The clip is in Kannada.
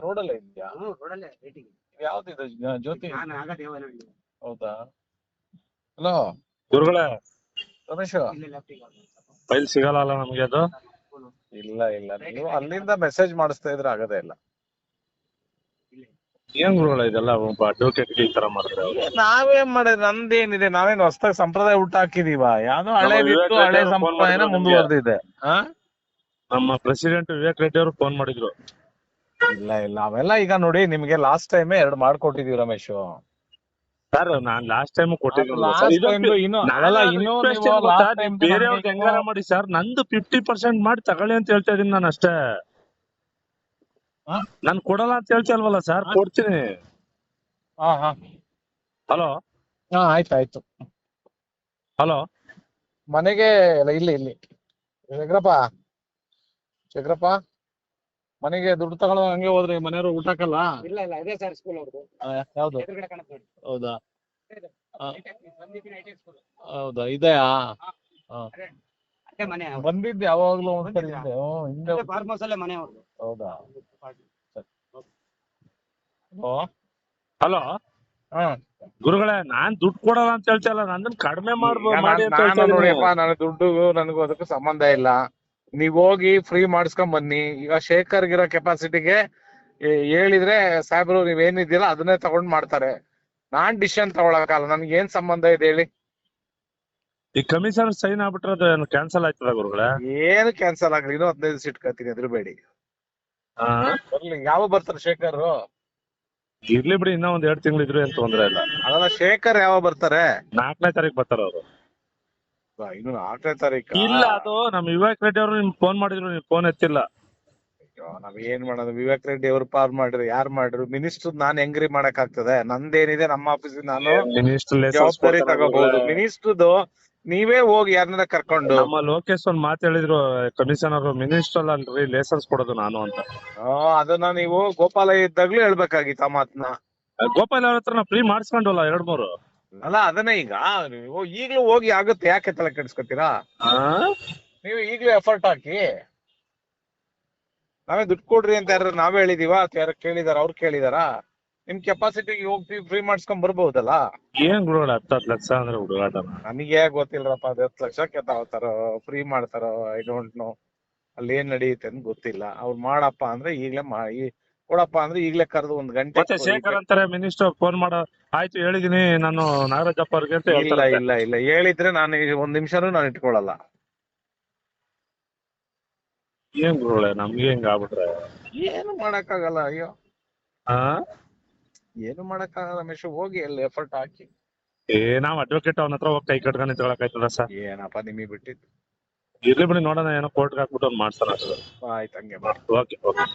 ರೋಡಲ್ಲೇ ಇದೆಯಾ? ರೋಡಲ್ಲೇ ವೇಟಿಂಗ್. ಯಾವ್ದಿದೆ ಜ್ಯೋತಿ? ನಾನು ಆಗ ದೇವನಹಳ್ಳಿ. ಹೌದಾ? ಹಲೋ ಗುರುಗಳೇ, ರಮೇಶ್. ಇಲ್ಲಿ ಲೆಫ್ಟಿಗೆ ಫೈಲ್ ಸಿಗಲ್ಲ ಅಲ್ಲ ನಮ್ಗೆ ಅದು? ಇಲ್ಲ ಇಲ್ಲ, ನೀವು ಅಲ್ಲಿಂದ ಮೆಸೇಜ್ ಮಾಡಿಸ್ತಾ ಇದ್ರೆ ಆಗದೇ ಇಲ್ಲ. ಏನ್ ಗುರುಗಳೇ ಇದೆಲ್ಲ, ಒಬ್ಬ ಅಡ್ವೊಕೇಟ್ ಈ ತರ ಮಾಡಿದ್ರೆ? ನಾವೇನ್ ಮಾಡಿದ್ರೆ ನಂದೇನಿದೆ, ನಾವೇನ್ ಹೊಸದಾಗಿ ಸಂಪ್ರದಾಯ ಹುಟ್ಟು ಹಾಕಿದೀವ? ಯಾವ್ದೋ ನಮ್ಮ ಹಳೇದಿತ್ತು, ವಿವೇಕ್ ಹಳೆ ರೆಡ್ಡಿ ಅವ್ರು ಫೋನ್ ಸಂಪ್ರದಾಯನ ಮಾಡಿದ್ರು ಮುಂದುವರೆದಿದೆ. ನಮ್ಮ ಪ್ರೆಸಿಡೆಂಟ್ ವಿವೇಕ್ ರೆಡ್ಡಿ ಅವರು ಫೋನ್ ಮಾಡಿದ್ರು. ಇಲ್ಲ ಇಲ್ಲ, ಅವೆಲ್ಲ ಈಗ ನೋಡಿ, ನಿಮ್ಗೆ ಲಾಸ್ಟ್ ಟೈಮ್ 2 ಮಾಡ್ಕೊಟ್ಟಿದೀವಿ ರಮೇಶ್. ಸರ್ ನಾನ್ ಲಾಸ್ಟ್ ಟೈಮ್ ಕೊಟ್ಟಿದ್ದೀನಿ. ಬೇರೆಯವ್ರಿಗೆ ಹೆಂಗಾರ ಮಾಡಿ ಸರ್, ನಂದು 50% ಮಾಡಿ ತಗೊಳ್ಳಿ ಅಂತ ಹೇಳ್ತಾ ಇದೀನಿ ನಾನು ಅಷ್ಟೇ. ನಾನ್ ಕೊಡಲ್ಲ ಅಂತ ಹೇಳ್ತಾ ಇಲ್ವಲ್ಲ ಸರ್, ಕೊಡ್ತೀನಿ. ಹಲೋ ಆಯ್ತಾಯ್ತು. ಹಲೋ, ಮನೆಗೆ ಇಲ್ಲಿ ಶಂಕರಪ್ಪ ಮನೆಗೆ ದುಡ್ಡು ತಗೊಳ್ಳೋ ಹಂಗೆ ಹೋದ್ರೆ ಮನೆಯವರು ಊಟ ಹಾಕಲ್ಲ? ಇಲ್ಲ ಇಲ್ಲ, ಇದೇ ಸರ್ ಸ್ಕೂಲ್ ಅವ್ರದ್ದು. ಯಾವ್ದು? ಎದುರುಗಡೆ ಕಾಣುತ್ತೆ ನೋಡಿ. ಹೌದಾ? ಸಂದೀಪಿನ ಐಟಿ ಸ್ಕೂಲ್. ಹೌದಾ, ಇದೆಯಾ? ಅದೇ ಮನೆ ಅವ್ರ್ದು. ಬಂದಿದ್ದೆ ಯಾವಾಗ್ಲೂ ಒಂದ್ಸರಿ ಹಿಂದೆ. ಹಿಂದೆ ಫಾರ್ಮ್ ಹೌಸ್ ಅಲ್ಲೇ ಮನೆ ಅವ್ರದ್ದು. ಹೌದಾ? ಹಲೋ ಗುರುಗಳೇ, ನಾನ್ ದುಡ್ಡು ಕೊಡಲ್ಲ ಅಂತ ಹೇಳ್ತಾ ಇಲ್ಲ, ನಂದನ್ ಕಡಿಮೆ ಮಾಡಿ ಅಂತ ಹೇಳ್ತಾ ಇದೀನಿ. ನೋಡಿಯಪ್ಪ, ನನ್ನ ದುಡ್ಡುಗೂ ನನಗೂ ಅದಕ್ಕೂ ಸಂಬಂಧ ಇಲ್ಲ. ನೀವ್ ಹೋಗಿ ಫ್ರೀ ಮಾಡಿಸ್ಕೊಂಡ್ ಬನ್ನಿ. ಈಗ ಶೇಖರ್ಗಿರೋ ಕೆಪಾಸಿಟಿಗೆ ಹೇಳಿದ್ರೆ ಸಾಹೇಬ್ರು ನೀವೇನಿದ್ದೀರಾ ಅದನ್ನೇ ತಗೊಂಡ್ ಮಾಡ್ತಾರೆ. ನಾನ್ ಡಿಸಿಷನ್ ತಗೊಳಕಲ್ಲ, ನನ್ಗೆ ಏನ್ ಸಂಬಂಧ ಇದೆ ಹೇಳಿ? ಈ ಕಮಿಷನರ್ ಸೈನ್ ಆಗ್ಬಿಟ್ರೆ ಅದು ಕ್ಯಾನ್ಸಲ್ ಆಯ್ತದ ಗುರುಗಳೇ? ಏನು ಕ್ಯಾನ್ಸಲ್ ಆಗ್ಲಿ, ಇನ್ನೂ 15 ದಿವಸ ಇಟ್ಕೊತೀನಿ, ಎದುರುಬೇಡಿ. ಬರ್ಲಿ, ಯಾವ ಬರ್ತಾರೆ ಶೇಖರ್? ಇರ್ಲಿ ಬಿಡಿ, ಇನ್ನೂ 1-2 ತಿಂಗಳು ಇದ್ರು ಏನ್ ತೊಂದ್ರೆ ಇಲ್ಲ. ಅದಲ್ಲ, ಶೇಖರ್ ಯಾವ ಬರ್ತಾರೆ? 4ನೇ ತಾರೀಕು ಬರ್ತಾರ ಅವರು. ಇನ್ನು 4ನೇ ತಾರೀಕು? ಇಲ್ಲ, ಅದು ನಮ್ ವಿವೇಕ್ ರೆಡ್ಡಿ ಅವರು ನಿಮ್ಗೆ ಫೋನ್ ಮಾಡಿದ್ರು, ನೀವು ಫೋನ್ ಎತ್ತಿಲ್ಲ. ನಾವ್ ಏನ್ ಮಾಡೋದು? ವಿವೇಕ್ ರೆಡ್ಡಿ ಅವ್ರು ಪಾರ್ ಮಾಡ್ರಿ, ಯಾರು ಮಾಡ್ರು? ಮಿನಿಸ್ಟರ್ ನಾನ್ ಹೆಂಗ್ರಿ ಮಾಡಕ್ ಆಗ್ತದೆ? ನಂದೇನಿದೆ, ನಮ್ಮ ಆಫೀಸ್ ನಾನು ಜವಾಬ್ದಾರಿ ತಗೋಬಹುದು. ಮಿನಿಸ್ಟರ್ದು ನೀವೇ ಹೋಗಿ ಯಾರನ್ನ ಕರ್ಕೊಂಡು. ನಮ್ಮ ಲೋಕೇಶ್ ಒಂದ್ ಮಾತು ಹೇಳಿದ್ರು, ಕಮಿಷನರ್ ಮಿನಿಸ್ಟರ್ ಅಲ್ರಿ ಲೈಸೆನ್ಸ್ ಕೊಡೋದು ನಾನು ಅಂತ. ಅದನ್ನ ನೀವು ಗೋಪಾಲ ಇದ್ದಾಗ್ಲೂ ಹೇಳ್ಬೇಕಾಗಿತ್ತು ಆ ಮಾತನ್ನ. ಗೋಪಾಲ್ ಅವ್ರ ಹತ್ರ ಫ್ರೀ ಮಾಡಿಸ್ಕೊಂಡಲ್ಲ 2-3. ಅಲ್ಲ, ಅದನ್ನೇ ಈಗ ನೀವು ಈಗ್ಲೂ ಹೋಗಿ ಆಗುತ್ತೆ, ಯಾಕೆ ತಲೆ ಕೆಡಿಸ್ಕೊತೀರಾ? ನೀವು ಈಗ್ಲೂ ಎಫರ್ಟ್ ಹಾಕಿ. ನಾವೇ ದುಡ್ಡು ಕೊಡ್ರಿ ಅಂತ ಯಾರು ನಾವೇ ಹೇಳಿದೀವ ಅಥವಾ ಯಾರು ಕೇಳಿದಾರ? ಅವ್ರು ಕೇಳಿದಾರ? ನಿಮ್ ಕೆಪಾಸಿಟಿಗೆ ಹೋಗಿ ಫ್ರೀ ಮಾಡಿಸ್ಕೊಂಡ್ ಬರ್ಬಹುದಲ್ಲ? ಏನ್ ಗುರುಗಳು 10 ಲಕ್ಷ ಅಂದ್ರೆ ಹುಡುಗಾಟ? ನನಗೆ ಗೊತ್ತಿಲ್ಲರಪ್ಪ, 10 ಲಕ್ಷಕ್ಕೆ ತಾವತಾರೋ ಫ್ರೀ ಮಾಡ್ತಾರೋ ಐ ಡೋಂಟ್ ನೋ. ಅಲ್ಲಿ ಏನ್ ನಡೆಯುತ್ತೆ ಅಂತ ಗೊತ್ತಿಲ್ಲ. ಅವ್ರು ಮಾಡಪ್ಪ ಅಂದ್ರೆ ಈಗ್ಲೇ ಕೊಡಪ್ಪ ಅಂದ್ರೆ ಈಗ್ಲೇ ಕರೆದು 1 ಗಂಟೆ. ಮತ್ತೆ ಶೇಖರ್ ಅಂತಾರೆ ಮಿನಿಸ್ಟರ್ ಫೋನ್ ಮಾಡೋ, ಆಯ್ತು ಹೇಳಿದೀನಿ ನಾನು ನಾಗರಾಜಪ್ಪ ಅವ್ರಿಗೆ ಅಂತ ಇಲ್ಲ ಹೇಳ್ತಾರೆ. ಇಲ್ಲ ಇಲ್ಲ, ಹೇಳಿದ್ರೆ ನಾನು 1 ನಿಮಿಷನೂ ನಾನು ಇಟ್ಕೊಳಲ್ಲ. ಏನ್ ಗುರುಗಳೇ, ನಮ್ಗೆ ಹೆಂಗ ಆಗ್ಬಿಟ್ರೆ? ಏನು ಮಾಡಕ್ಕಾಗಲ್ಲ. ಅಯ್ಯೋ, ಏನು ಮಾಡಕ್ಕಾಗಲ್ಲ ರಮೇಶ್. ಹೋಗಿ ಅಲ್ಲಿ ಎಫರ್ಟ್ ಹಾಕಿ. ನಾವ್ ಅಡ್ವೊಕೇಟ್ ಅವನ ಹತ್ರ ಹೋಗಿ ಕೈ ಕಟ್ಕೊಂಡು ನಿಂತ್ಕೊಳಕಾಯ್ತದ ಸರ್? ಏನಪ್ಪ ನಿಮಗೆ ಬಿಟ್ಟಿದ್ದು. ಇರ್ಲಿ ಬಿಡಿ, ನೋಡೋಣ, ಏನೋ ಕೋರ್ಟ್ಗೆ ಹಾಕ್ಬಿಟ್ಟು ಅವ್ನು ಮಾಡ್ತಾನ. ಆಯ್ತು, ಹಂಗೆ ಮಾಡಿ. Okay okay.